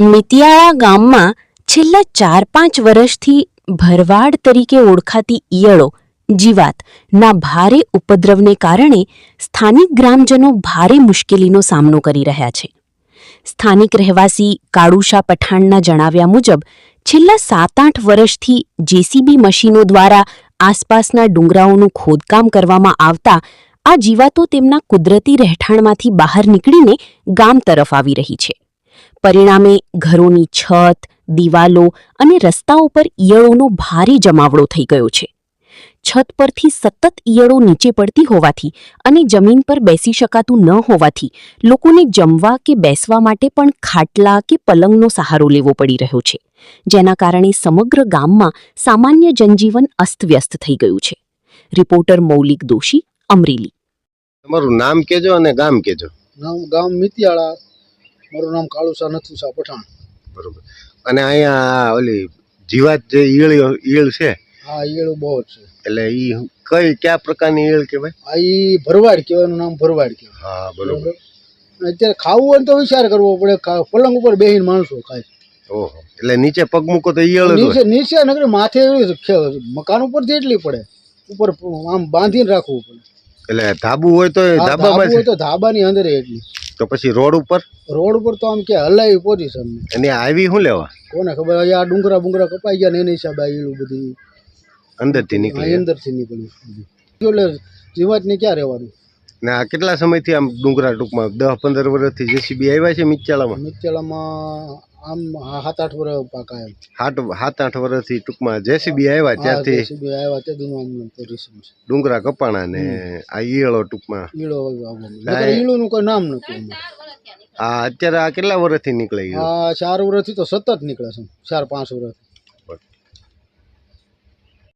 મિતિયાળા ગામમાં છેલ્લા 4-5 વર્ષથી ભરવાડ તરીકે ઓળખાતી ઈયળો જીવાતના ભારે ઉપદ્રવને કારણે સ્થાનિક ગ્રામજનો ભારે મુશ્કેલીનો સામનો કરી રહ્યા છે. સ્થાનિક રહેવાસી કાળુશા પઠાણના જણાવ્યા મુજબ છેલ્લા 7-8 વર્ષથી જેસીબી મશીનો દ્વારા આસપાસના ડુંગરાઓનું ખોદકામ કરવામાં આવતા આ જીવાતો તેમના કુદરતી રહેઠાણમાંથી બહાર નીકળીને ગામ તરફ આવી રહી છે. પરિણામે ઘરોની છત, દિવાલો અને રસ્તાઓ પર ઈયળોનો ભારે જમાવડો થઈ ગયો છે. છત પરથી સતત ઈયળો નીચે પડતી હોવાથી અને જમીન પર બેસી શકાતું ન હોવાથી લોકોને જમવા કે બેસવા માટે પણ ખાટલા કે પલંગનો સહારો લેવો પડી રહ્યો છે, જેના કારણે સમગ્ર ગામમાં સામાન્ય જનજીવન અસ્તવ્યસ્ત થઈ ગયું છે. રિપોર્ટર મૌલિક દોશી, અમરેલી. તમારું નામ કેજો અને ગામ કેજો. ગામ મિતિયાળા, મારું નામ કાળુસા નથુસા પઠાણ. બરોબર. અને અહીંયા ઓલી જીવાત જે ઈયળ છે, હા, ઈયળ બહુ જ છે. એટલે ઈ કયા પ્રકારની ઈયળ કહેવાય? આ ઈ ભરવાડ કહેવાય, એનું નામ ભરવાડ કહેવાય. હા, બરોબર. અત્યારે ખાવું હોય તો વિચાર કરવો પડે, પલંગ ઉપર બેહીને માણસો ખાય. ઓહો, એટલે નીચે પગ મૂકો તો ઈયળ નીચે નકરી માથે મકાન ઉપરથી એટલી પડે, ઉપર આમ બાંધીને રાખવું પડે. એટલે ધાબુ હોય તો ધાબામાં હોય તો ધાબાની અંદર એટલી. તો પછી રોડ ઉપર તો આમ કે હલાવી પોઝિશન અને આવી શું લેવા કોને ખબર. આ ડુંગરા કપાઈ ગયા ને એની હિસાબે આ બધી અંદરથી નીકળ્યું એટલે જીવાતને ક્યાં રહેવાનું. ને આ કેટલા સમયથી આમ ડુંગરા ટૂંકમાં 10-15 વર્ષથી જેસીબી આવ્યા છે મિતિયાળામાં? આમ 7-8 વર્ષ પાકા એમ. 7-8 વર્ષથી ટૂંકમાં જેસીબી આવ્યા ત્યારથી ડુંગરા કપાણા ને આ ઈયળો ટૂંકમાં ઈયળોનું કોઈ નામ નથી. આ અત્યારે આ કેટલા વર્ષથી નીકળે? 4 વર્ષથી તો સતત નીકળે છે, 4-5 વર્ષ.